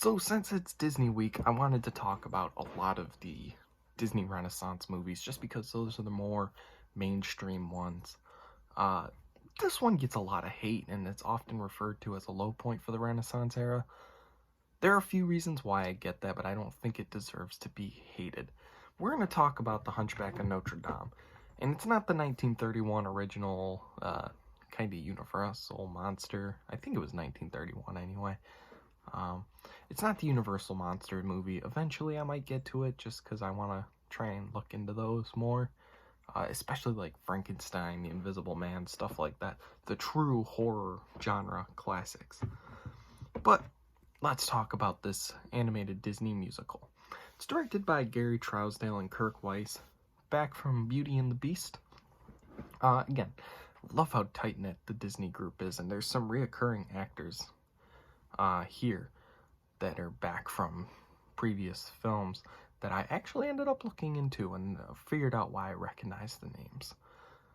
So since it's Disney week, I wanted to talk about a lot of the Disney Renaissance movies just because those are the more mainstream ones. Uh, this one gets a lot of hate and it's often referred to as a low point for the Renaissance era. There are a few reasons why I get that, but I don't think it deserves to be hated. We're going to talk about the Hunchback of Notre Dame, and it's not the 1931 original kind of universal monster. I think it was 1931 anyway. Um, it's not the Universal Monster movie. Eventually, I might get to it just because I want to try and look into those more. Especially like Frankenstein, The Invisible Man, stuff like that. The true horror genre classics. But let's talk about this animated Disney musical. It's directed by Gary Trousdale and Kirk Weiss, back from Beauty and the Beast. Again, love how tight-knit the Disney group is, and there's some reoccurring actors here that are back from previous films that I actually ended up looking into and figured out why I recognize the names.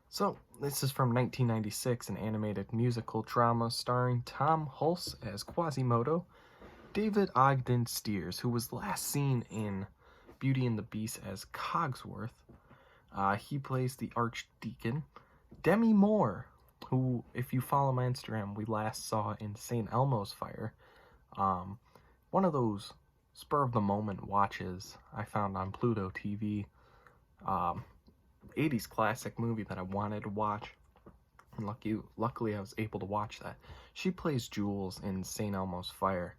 So, this is from 1996, an animated musical drama starring Tom Hulce as Quasimodo, David Ogden Stiers, who was last seen in Beauty and the Beast as Cogsworth. He plays the Archdeacon. Demi Moore, who, if you follow my Instagram, we last saw in St. Elmo's Fire. One of those spur-of-the-moment watches I found on Pluto TV. 80s classic movie that I wanted to watch. And luckily I was able to watch that. She plays Jules in St. Elmo's Fire.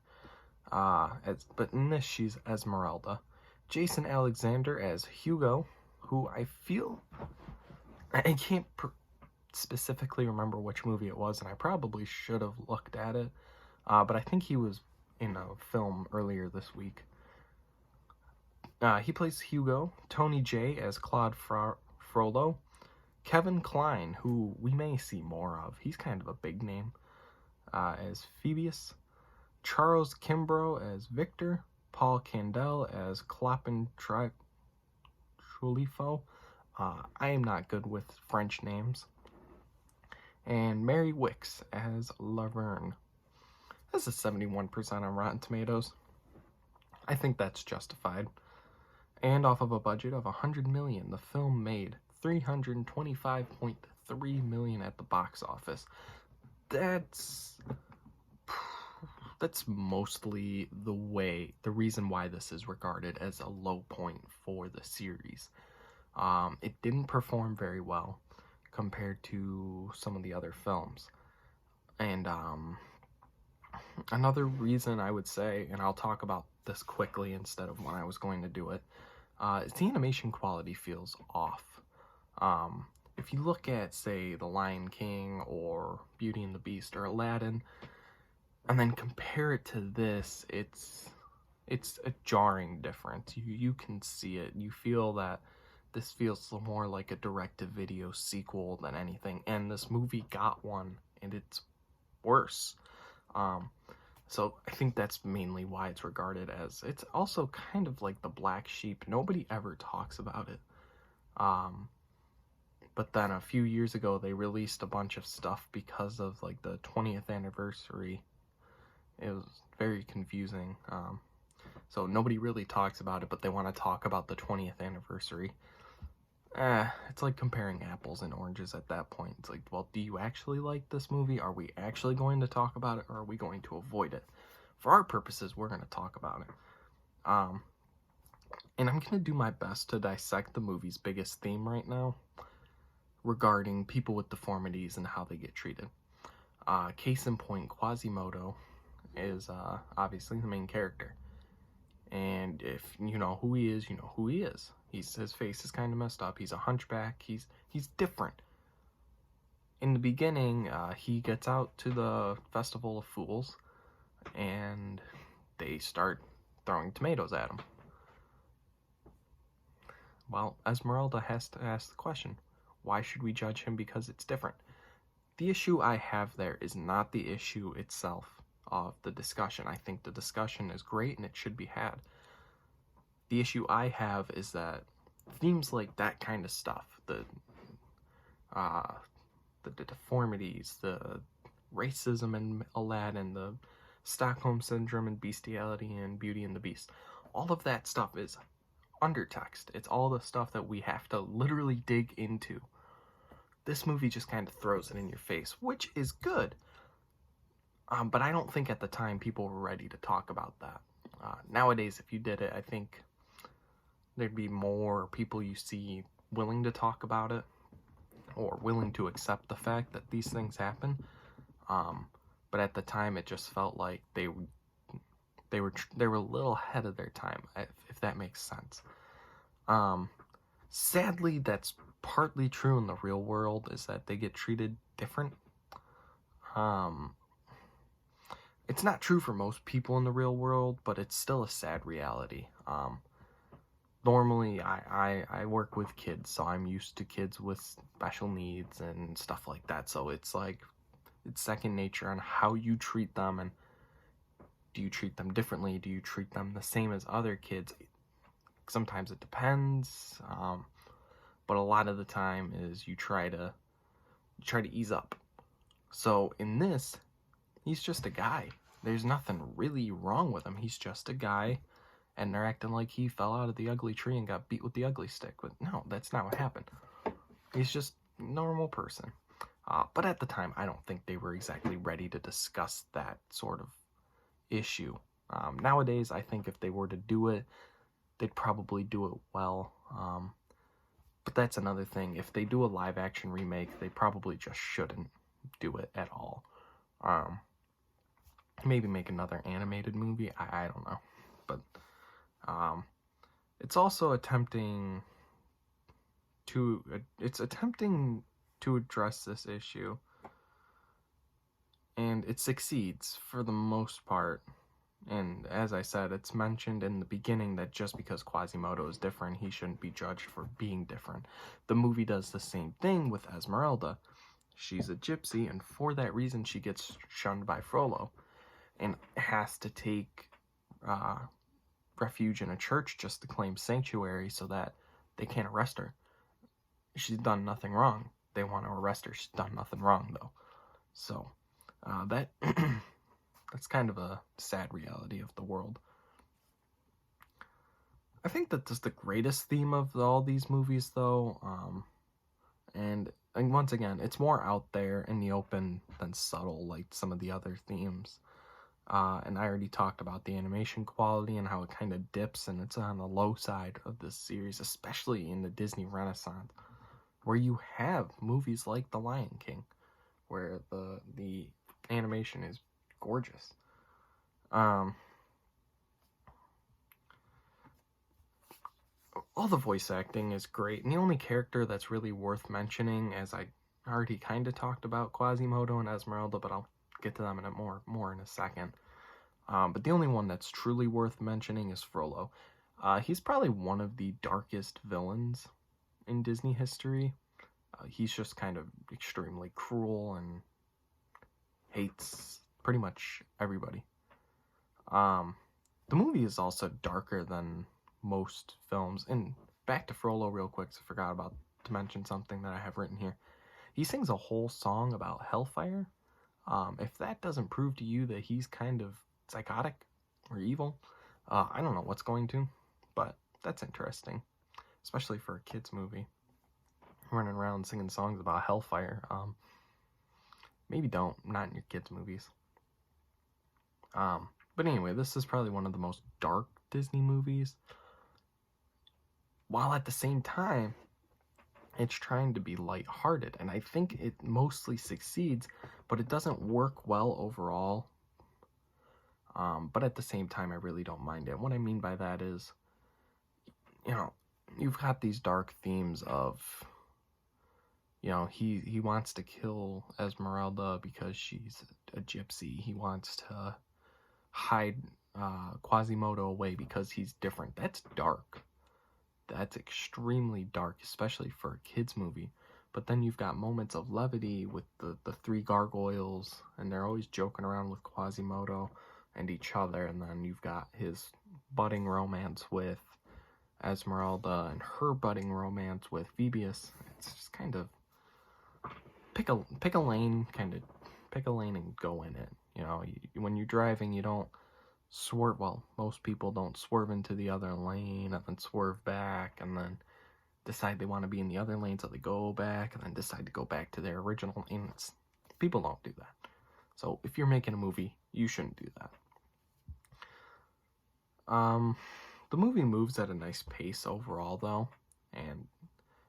But in this, she's Esmeralda. Jason Alexander as Hugo, who I feel... I can't specifically remember which movie it was, and I probably should have looked at it. But I think he was in a film earlier this week. He plays Hugo. Tony Jay as Claude Frollo. Kevin Kline, who we may see more of. He's kind of a big name. As Phoebus. Charles Kimbrough as Victor. Paul Candel as Clopin Trulifo. I am not good with French names. And Mary Wicks as Laverne. This is 71% on Rotten Tomatoes. I think that's justified. And off of a budget of $100 million, the film made $325.3 million at the box office. That's mostly the reason why this is regarded as a low point for the series. It didn't perform very well compared to some of the other films. And another reason I would say, and I'll talk about this quickly instead of when I was going to do it, is the animation quality feels off. If you look at, say, The Lion King or Beauty and the Beast or Aladdin, and then compare it to this, it's a jarring difference. You can see it. You feel that this feels more like a direct-to-video sequel than anything, and this movie got one, and it's worse. So I think that's mainly why it's regarded as, it's also kind of like the black sheep. Nobody ever talks about it. But then a few years ago, they released a bunch of stuff because of like the 20th anniversary. It was very confusing. So nobody really talks about it, but they want to talk about the 20th anniversary. It's like comparing apples and oranges at that point. It's like, well, do you actually like this movie? Are we actually going to talk about it, or are we going to avoid it? For our purposes, we're going to talk about it. And I'm going to do my best to dissect the movie's biggest theme right now regarding people with deformities and how they get treated. Case in point, Quasimodo is obviously the main character. And if you know who he is, you know who he is. His face is kind of messed up. He's a hunchback. He's different. In the beginning, he gets out to the Festival of Fools, and they start throwing tomatoes at him. Well, Esmeralda has to ask the question, why should we judge him because it's different? The issue I have there is not the issue itself of the discussion. I think the discussion is great and it should be had. The issue I have is that themes like that kind of stuff, the deformities, the racism in Aladdin, the Stockholm Syndrome and bestiality and Beauty and the Beast. All of that stuff is undertext. It's all the stuff that we have to literally dig into. This movie just kind of throws it in your face, which is good. But I don't think at the time people were ready to talk about that. Nowadays, if you did it, I think there'd be more people you see willing to talk about it or willing to accept the fact that these things happen. But at the time, it just felt like they were a little ahead of their time, if that makes sense. Sadly, that's partly true in the real world, is that they get treated different. It's not true for most people in the real world, but it's still a sad reality. Normally, I work with kids, so I'm used to kids with special needs and stuff like that. So it's like, it's second nature on how you treat them, and do you treat them differently? Do you treat them the same as other kids? Sometimes it depends, but a lot of the time is you try to ease up. So in this, he's just a guy. There's nothing really wrong with him. He's just a guy, and they're acting like he fell out of the ugly tree and got beat with the ugly stick. But no, that's not what happened. He's just a normal person. But at the time, I don't think they were exactly ready to discuss that sort of issue. Nowadays, I think if they were to do it, they'd probably do it well. But that's another thing. If they do a live-action remake, they probably just shouldn't do it at all. Maybe make another animated movie. I don't know. But it's also attempting to address this issue, and it succeeds for the most part. And as I said, it's mentioned in the beginning that just because Quasimodo is different, he shouldn't be judged for being different. The movie does the same thing with Esmeralda. She's a gypsy, and for that reason she gets shunned by Frollo and has to take refuge in a church just to claim sanctuary so that they can't arrest her. She's done nothing wrong. They want to arrest her. She's done nothing wrong, though. So, that's kind of a sad reality of the world. I think that that's the greatest theme of all these movies, though. And once again, it's more out there in the open than subtle, like some of the other themes. And I already talked about the animation quality and how it kind of dips, and it's on the low side of this series, especially in the Disney Renaissance, where you have movies like The Lion King, where the animation is gorgeous. All the voice acting is great, and the only character that's really worth mentioning, as I already kind of talked about Quasimodo and Esmeralda, but I'll get to them in more in a second. But the only one that's truly worth mentioning is Frollo. He's probably one of the darkest villains in Disney history. He's just kind of extremely cruel and hates pretty much everybody. The movie is also darker than most films. And back to Frollo real quick, so I forgot to mention something that I have written here. He sings a whole song about hellfire. If that doesn't prove to you that he's kind of psychotic or evil, I don't know what's going to, but that's interesting, especially for a kid's movie. Running around singing songs about hellfire. Maybe not in your kids' movies. But anyway, this is probably one of the most dark Disney movies, while at the same time, it's trying to be lighthearted, and I think it mostly succeeds, but it doesn't work well overall. But at the same time, I really don't mind it. What I mean by that is, you've got these dark themes of, he wants to kill Esmeralda because she's a gypsy. He wants to hide Quasimodo away because he's different. That's dark. That's extremely dark, especially for a kid's movie. But then you've got moments of levity with the three gargoyles, and they're always joking around with Quasimodo and each other. And then you've got his budding romance with Esmeralda and her budding romance with Phoebus. It's just kind of pick a lane and go in it. When you're driving, you don't swerve. Well, most people don't swerve into the other lane and then swerve back and then decide they want to be in the other lane, so they go back and then decide to go back to their original lane. People don't do that. So if you're making a movie, you shouldn't do that. The movie moves at a nice pace overall, though, and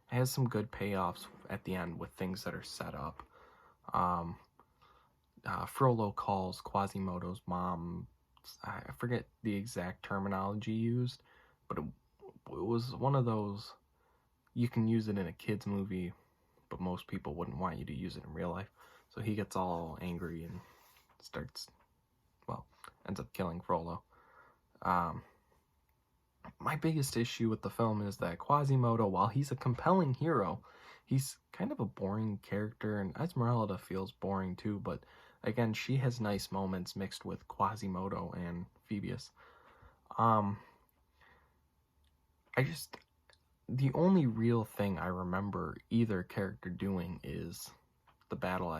has some good payoffs at the end with things that are set up. Frollo calls Quasimodo's mom. I forget the exact terminology used, but it was one of those, you can use it in a kid's movie, but most people wouldn't want you to use it in real life. So he gets all angry and ends up killing Frollo. My biggest issue with the film is that Quasimodo, while he's a compelling hero, he's kind of a boring character, and Esmeralda feels boring too, but again, she has nice moments mixed with Quasimodo and Phoebus. The only real thing I remember either character doing is the battle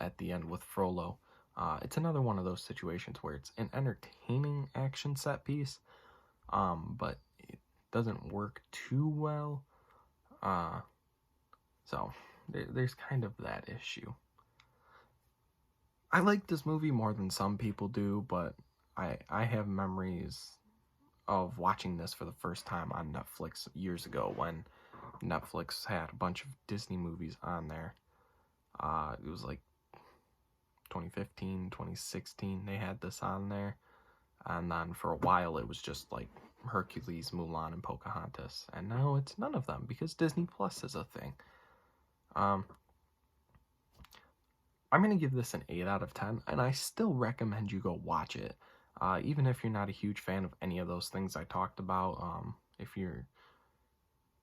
at the end with Frollo. It's another one of those situations where it's an entertaining action set piece, but it doesn't work too well. So there's kind of that issue. I like this movie more than some people do, but I have memories of watching this for the first time on Netflix years ago when Netflix had a bunch of Disney movies on there. It was like 2015, 2016, they had this on there. And then for a while, it was just like Hercules, Mulan, and Pocahontas. And now it's none of them because Disney Plus is a thing. I'm going to give this an 8 out of 10, and I still recommend you go watch it. Even if you're not a huge fan of any of those things I talked about, if you're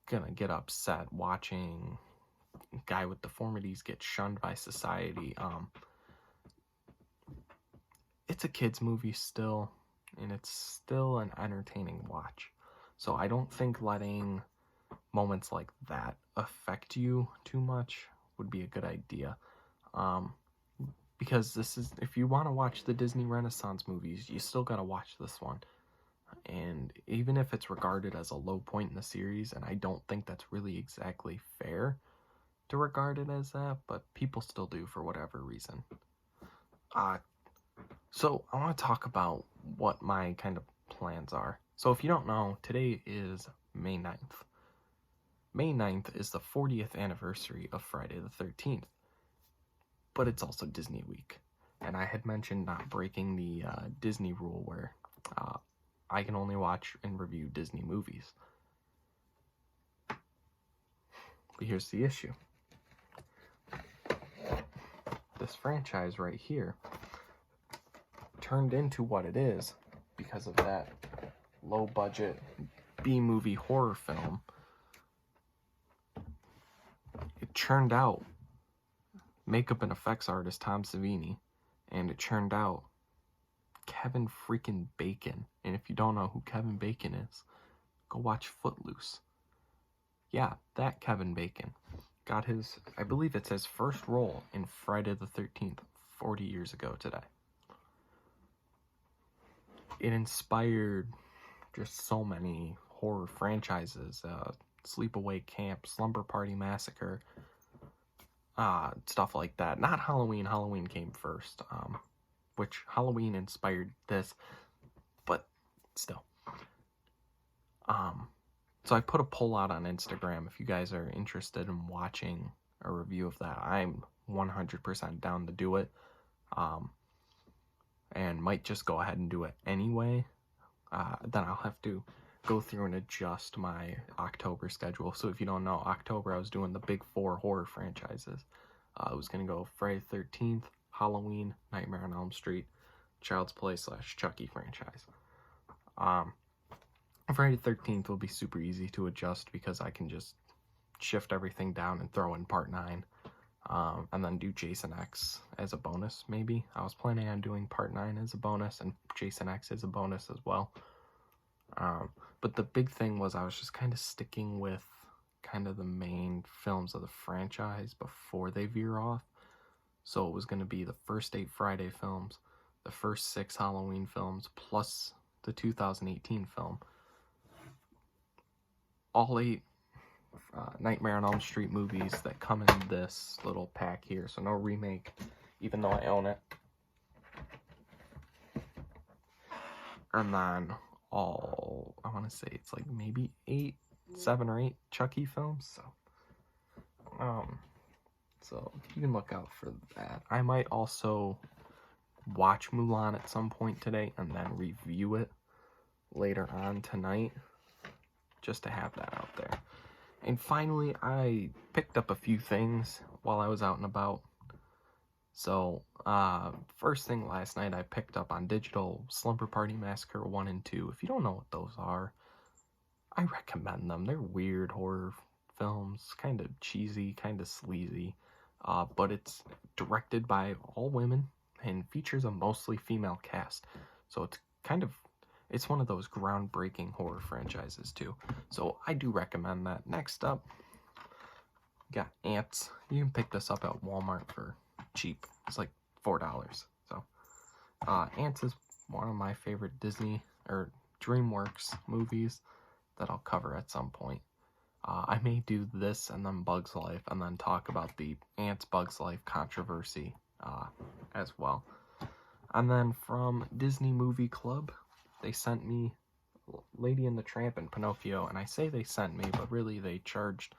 going to get upset watching a guy with deformities get shunned by society, it's a kid's movie still, and it's still an entertaining watch. So I don't think letting moments like that affect you too much would be a good idea. Because this is, if you want to watch the Disney Renaissance movies, you still gotta watch this one. And even if it's regarded as a low point in the series, and I don't think that's really exactly fair to regard it as that, but people still do for whatever reason. So I want to talk about what my kind of plans are. So if you don't know, today is May 9th. May 9th is the 40th anniversary of Friday the 13th. But it's also Disney Week. And I had mentioned not breaking the Disney rule where I can only watch and review Disney movies. But here's the issue. This franchise right here turned into what it is because of that low-budget B-movie horror film. It churned out makeup and effects artist Tom Savini, and it churned out Kevin freaking Bacon. And if you don't know who Kevin Bacon is, go watch Footloose. Yeah, that Kevin Bacon got his, I believe it's his first role in Friday the 13th, 40 years ago today. It inspired just so many horror franchises, Sleepaway Camp, Slumber Party Massacre, stuff like that. Not Halloween. Halloween came first, which Halloween inspired this, but still. So I put a poll out on Instagram if you guys are interested in watching a review of that. I'm 100% down to do it, and might just go ahead and do it anyway. Then I'll have to go through and adjust my October schedule. So if you don't know, October I was doing the big 4 horror franchises. I was going to go Friday the 13th, Halloween, Nightmare on Elm Street, Child's Play / Chucky franchise. Friday the 13th will be super easy to adjust because I can just shift everything down and throw in part 9. And then do Jason X as a bonus, maybe. I was planning on doing part 9 as a bonus and Jason X as a bonus as well. But the big thing was I was just kind of sticking with kind of the main films of the franchise before they veer off. So it was going to be the first 8 Friday films, the first 6 Halloween films, plus the 2018 film. All 8 Nightmare on Elm Street movies that come in this little pack here. So no remake, even though I own it. And then all, I want to say it's like maybe 7 or 8 Chucky films. So you can look out for that. I might also watch Mulan at some point today and then review it later on tonight, just to have that out there. And finally, I picked up a few things while I was out and about. So, first thing last night, I picked up on digital Slumber Party Massacre 1 and 2. If you don't know what those are, I recommend them. They're weird horror films, kind of cheesy, kind of sleazy, but it's directed by all women and features a mostly female cast. So it's one of those groundbreaking horror franchises too. So I do recommend that. Next up, got Ants. You can pick this up at Walmart for cheap. It's like $4. So Ants is one of my favorite Disney or DreamWorks movies that I'll cover at some point. I may do this and then Bugs Life and then talk about the Ants Bugs Life controversy as well. And then from Disney Movie Club, they sent me Lady and the Tramp and Pinocchio, and I say they sent me, but really they charged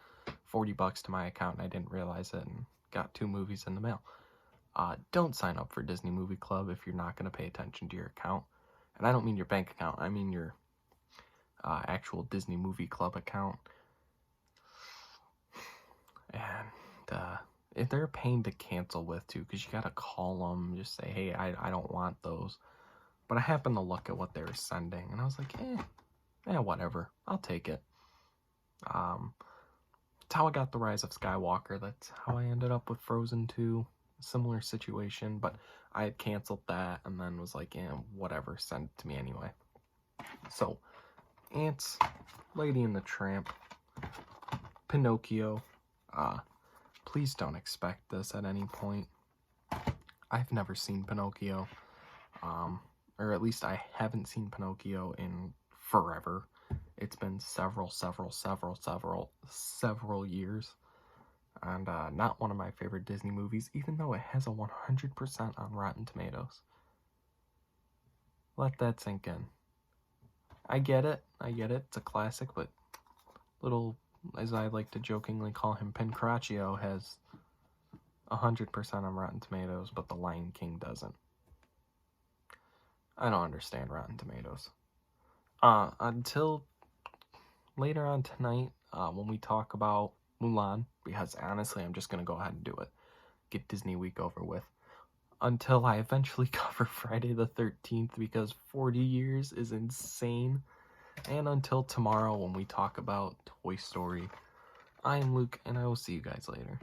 $40 to my account and I didn't realize it and got 2 movies in the mail. Don't sign up for Disney Movie Club if you're not going to pay attention to your account. And I don't mean your bank account, I mean your actual Disney Movie Club account. And if they're a pain to cancel with too, because you gotta call them, just say, hey, I don't want those. But I happened to look at what they were sending, and I was like, whatever, I'll take it. It's how I got The Rise of Skywalker. That's how I ended up with Frozen 2. Similar situation, but I had canceled that and then was like, whatever, send it to me anyway. So, Ants, Lady and the Tramp, Pinocchio. Please don't expect this at any point. I've never seen Pinocchio, or at least I haven't seen Pinocchio in forever. It's been several years, and not one of my favorite Disney movies, even though it has a 100% on Rotten Tomatoes. Let that sink in. I get it, it's a classic, but little, as I like to jokingly call him, Pancraccio has 100% on Rotten Tomatoes, but The Lion King doesn't. I don't understand Rotten Tomatoes. Until later on tonight, when we talk about Mulan, because honestly, I'm just going to go ahead and do it. Get Disney Week over with. Until I eventually cover Friday the 13th, because 40 years is insane. And until tomorrow when we talk about Toy Story, I am Luke, and I will see you guys later.